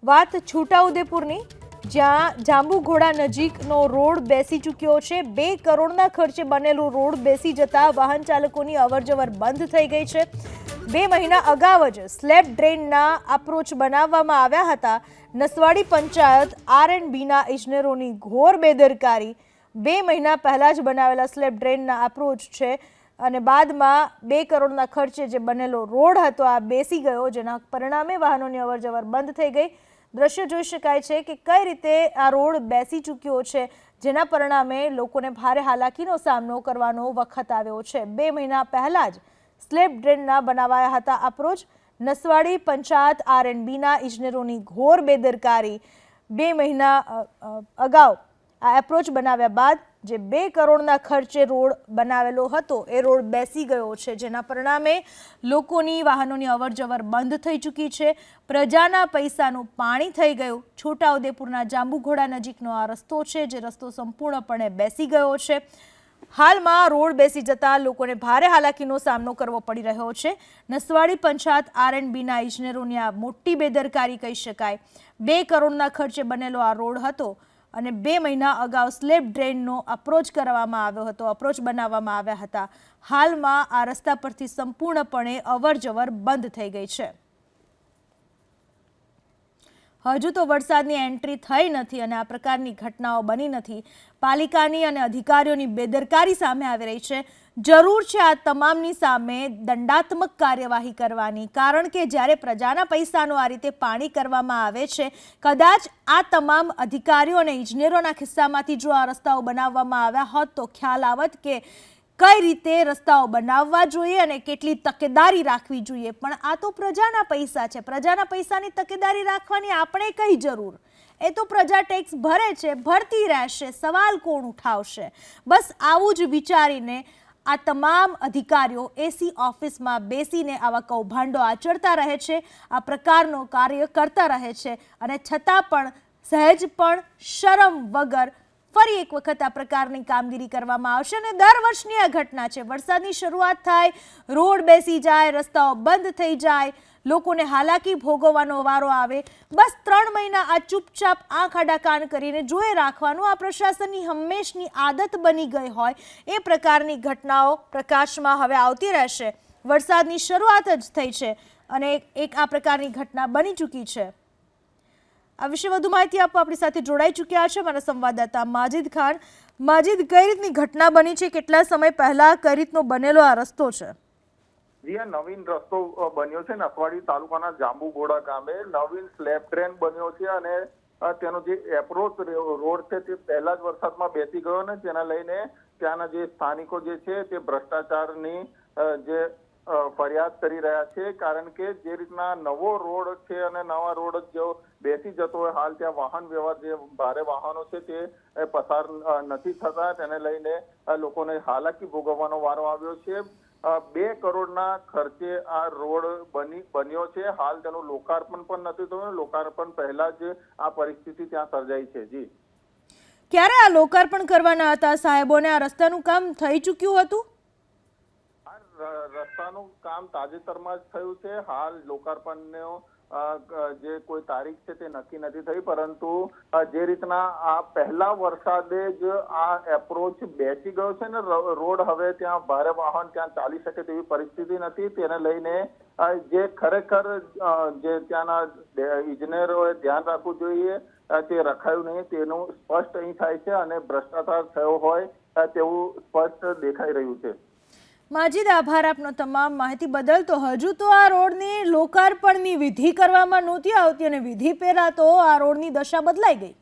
વાત છોટાઉદેપુરની, જ્યાં જાંબુઘોડા નજીકનો રોડ બેસી ચૂક્યો છે। 2 કરોડના ખર્ચે બનેલો રોડ બેસી જતા વાહન ચાલકોની અવરજવર બંધ થઈ ગઈ છે। 2 મહિના અગાઉ જ સ્લેબ ડ્રેનના અપ્રોચ બનાવવામાં આવ્યા હતા। નસવાડી પંચાયત આર&બીના ઇજનેરોની ઘોર બેદરકારી। 2 મહિના પહેલા જ બનાવેલા સ્લેબ ડ્રેનના અપ્રોચ છે અને બાદમાં 2 કરોડના ખર્ચે જે બનેલો રોડ હતો આ બેસી ગયો, જેના પરિણામે વાહનોની અવરજવર બંધ થઈ ગઈ। દ્રશ્ય જોઈ શકાય છે કે કઈ રીતે આ રોડ બેસી ચૂક્યો છે, જેના પરિણામે લોકોને ભારે હાલાકીનો સામનો કરવાનો વખત આવ્યો છે। 2 મહિના પહેલા જ સ્લેબ ડ્રેનના બનાવાયા હતા અપ્રોચ। નસવાડી પંચાયત આર&બીના ઇજનેરોની ઘોર બેદરકારી। 2 મહિના અગાઉ આ એપ્રોચ બનાવ્યા બાદ જે 2 કરોડના ખર્ચે રોડ બનાવેલો હતો એ રોડ બેસી ગયો છે, જેના પરિણામે લોકોની વાહનોની અવરજવર બંધ થઈ ચૂકી છે। પ્રજાના પૈસાનું પાણી થઈ ગયું। છોટાઉદેપુરના જાંબુઘોડા નજીકનો આ રસ્તો છે, જે રસ્તો સંપૂર્ણપણે બેસી ગયો છે। હાલમાં રોડ બેસી જતા લોકોને ભારે હાલાકીનો સામનો કરવો પડી રહ્યો છે। નસવાડી પંચાયત આર&બીના ઇજનેરોની આ મોટી બેદરકારી કહી શકાય। 2 કરોડના ખર્ચે બનેલો આ રોડ હતો અને 2 મહિના અગાઉ સ્લેબ ડ્રેનનો અપ્રોચ કરવામાં આવ્યો હતો, અપ્રોચ બનાવવામાં આવ્યા હતા। હાલમાં આ રસ્તા પરથી સંપૂર્ણપણે અવરજવર બંધ થઈ ગઈ છે। હજુ તો વરસાદની એન્ટ્રી થઈ નથી અને આ પ્રકારની ઘટનાઓ બની નથી। પાલિકાની અને અધિકારીઓની બેદરકારી સામે આવી રહી છે। જરૂર છે આ તમામની સામે દંડાત્મક કાર્યવાહી કરવાની, કારણ કે જ્યારે પ્રજાના પૈસાનું આ રીતે પાણી કરવામાં આવે છે, કદાચ આ તમામ અધિકારીઓ અને ઇજનેરોના ખિસ્સામાંથી જો આ રસ્તાઓ બનાવવામાં આવ્યા હોત તો ખ્યાલ આવત કે કઈ રીતે રસ્તાઓ બનાવવા જોઈએ અને કેટલી તકેદારી રાખવી જોઈએ। પણ આ તો પ્રજાના પૈસા છે, પ્રજાના પૈસાની તકેદારી રાખવાની આપણે કઈ જરૂર? એ તો પ્રજા ટેક્સ ભરે છે, ભરતી રહેશે, સવાલ કોણ ઉઠાવશે? બસ આવું જ વિચારીને આ તમામ અધિકારીઓ એસી ઓફિસમાં બેસીને આવા કૌભાંડો આચરતા રહે છે, આ પ્રકારનો કાર્ય કરતા રહે છે અને છતાં પણ સહેજ પણ શરમ વગર ફરી એક વખત આ પ્રકારની કામગીરી કરવામાં આવશે। અને દર વર્ષની આ ઘટના છે। વરસાદની શરૂઆત થાય, રોડ બેસી જાય, રસ્તાઓ બંધ થઈ જાય, લોકોને હાલાકી ભોગવવાનો વારો આવે, બસ 3 મહિના આ ચૂપચાપ આંખ આડા કાન કરીને જોઈ રાખવાનું આ પ્રશાસનની હંમેશની આદત બની ગઈ હોય એ પ્રકારની ઘટનાઓ પ્રકાશમાં હવે આવતી રહેશે। વરસાદની શરૂઆત જ થઈ છે અને એક આ પ્રકારની ઘટના બની ચૂકી છે। આ વિશે વધુ માહિતી આપવા આપણી સાથે જોડાઈ ચૂક્યા છે મારા સંવાદદાતા માજીદ ખાન। માજીદ, કઈ રીતની ઘટના બની છે, કેટલા સમય પહેલા કઈ રીતનો બનેલો આ રસ્તો છે? જી, આ નવીન રસ્તો બન્યો છે નસવાડી તાલુકાના જાંબુઘોડા ગામે। નવીન સ્લેબ ડ્રેન બન્યો છે અને તેનો જે એપ્રોચ રોડ છે તે પહેલા જ વરસાદમાં બેસી ગયો ને જેના લઈને ત્યાંના જે સ્થાનિકો જે છે તે ભ્રષ્ટાચારની જે ફરિયાદ કરી રહ્યા છે, કારણ કે જે રીતના નવો રોડ છે અને નવા રોડ જો બેસી જતો હોય, હાલ ત્યાં વાહન વ્યવહાર જે ભારે વાહનો છે તે પસાર નથી થતા, તેને લઈને લોકોને હાલાકી ભોગવવાનો વારો આવ્યો છે। 2 કરોડના ખર્ચે આ રોડ બન્યો છે। હાલ તેનું લોકાર્પણ પણ નથી થયું, લોકાર્પણ પહેલા જ આ પરિસ્થિતિ ત્યાં સર્જાઈ છે। જી, ક્યારે આ લોકાર્પણ કરવાના હતા સાહેબોને? આ રસ્તાનું કામ થઈ ચૂક્યું હતું? રસ્તાનું કામ તાજેતરમાં જ થયું છે। હાલ લોકાર્પણનો જે કોઈ તારીખ છે તે નક્કી નથી થઈ, પરંતુ જે રીતના આ પહેલા વરસાદે જ આ એપ્રોચ બેસી ગયો છે ને રોડ હવે ત્યાં ભારે વાહન ત્યાં ચાલી શકે તેવી પરિસ્થિતિ નથી, તેને લઈને જે ખરેખર જે ત્યાંના ઇજનેરોએ ધ્યાન રાખવું જોઈએ તે રખાયું નહીં, તેનું સ્પષ્ટ અહીં થાય છે અને ભ્રષ્ટાચાર થયો હોય તેવું સ્પષ્ટ દેખાઈ રહ્યું છે। માજીદ, આભાર આપનો તમામ માહિતી બદલ। તો હજુ તો આ રોડની લોકાર્પણની વિધિ કરવામાં નહોતી આવતી અને વિધિ પહેલા તો આ રોડની દશા બદલાઈ ગઈ।